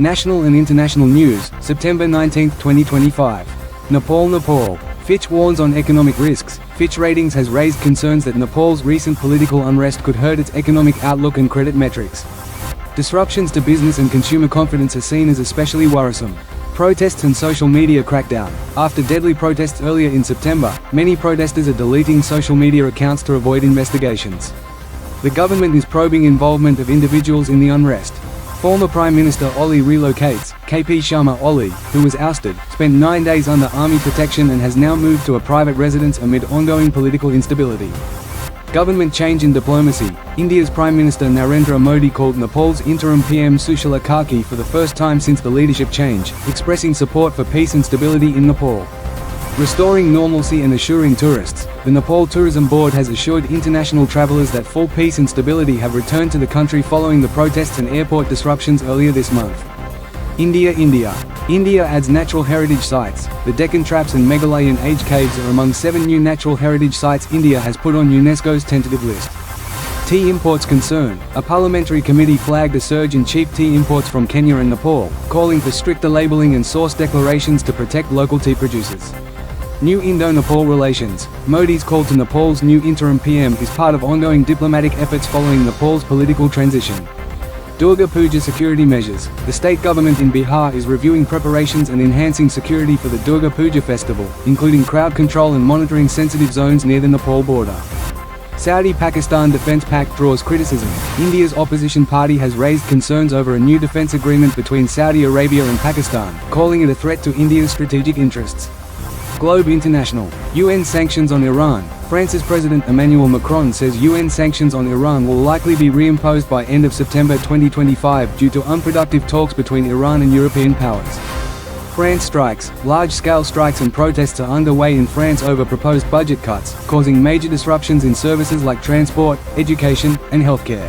National and international news, September 19, 2025. Nepal. Fitch warns on economic risks. Fitch Ratings has raised concerns that Nepal's recent political unrest could hurt its economic outlook and credit metrics. Disruptions to business and consumer confidence are seen as especially worrisome. Protests and social media crackdown. After deadly protests earlier in September, many protesters are deleting social media accounts to avoid investigations. The government is probing involvement of individuals in the unrest. Former Prime Minister Oli relocates. KP Sharma Oli, who was ousted, spent 9 days under army protection and has now moved to a private residence amid ongoing political instability. Government change in diplomacy. India's Prime Minister Narendra Modi called Nepal's interim PM Sushila Karki for the first time since the leadership change, expressing support for peace and stability in Nepal. Restoring normalcy and assuring tourists. The Nepal Tourism Board has assured international travelers that full peace and stability have returned to the country following the protests and airport disruptions earlier this month. India adds natural heritage sites. The Deccan Traps and Meghalayan age caves are among 7 new natural heritage sites India has put on UNESCO's tentative list. Tea imports concern. A parliamentary committee flagged a surge in cheap tea imports from Kenya and Nepal, calling for stricter labelling and source declarations to protect local tea producers. New Indo-Nepal relations. Modi's call to Nepal's new interim PM is part of ongoing diplomatic efforts following Nepal's political transition. Durga Puja security measures. The state government in Bihar is reviewing preparations and enhancing security for the Durga Puja festival, including crowd control and monitoring sensitive zones near the Nepal border. Saudi-Pakistan defense pact draws criticism. India's opposition party has raised concerns over a new defense agreement between Saudi Arabia and Pakistan, calling it a threat to India's strategic interests. Globe International. UN sanctions on Iran. France's President Emmanuel Macron says UN sanctions on Iran will likely be reimposed by end of September 2025 due to unproductive talks between Iran and European powers. France strikes. Large-scale strikes and protests are underway in France over proposed budget cuts, causing major disruptions in services like transport, education, and healthcare.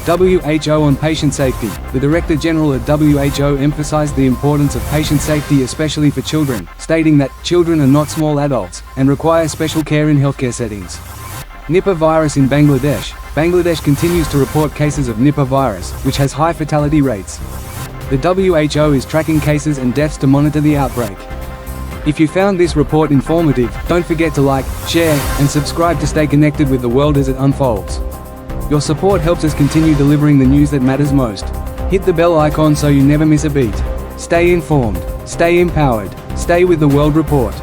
WHO on patient safety. The Director General at WHO emphasized the importance of patient safety especially for children, stating that children are not small adults, and require special care in healthcare settings. Nipah virus in Bangladesh. Bangladesh continues to report cases of Nipah virus, which has high fatality rates. The WHO is tracking cases and deaths to monitor the outbreak. If you found this report informative, don't forget to like, share, and subscribe to stay connected with the world as it unfolds. Your support helps us continue delivering the news that matters most. Hit the bell icon so you never miss a beat. Stay informed, stay empowered, stay with the World Report.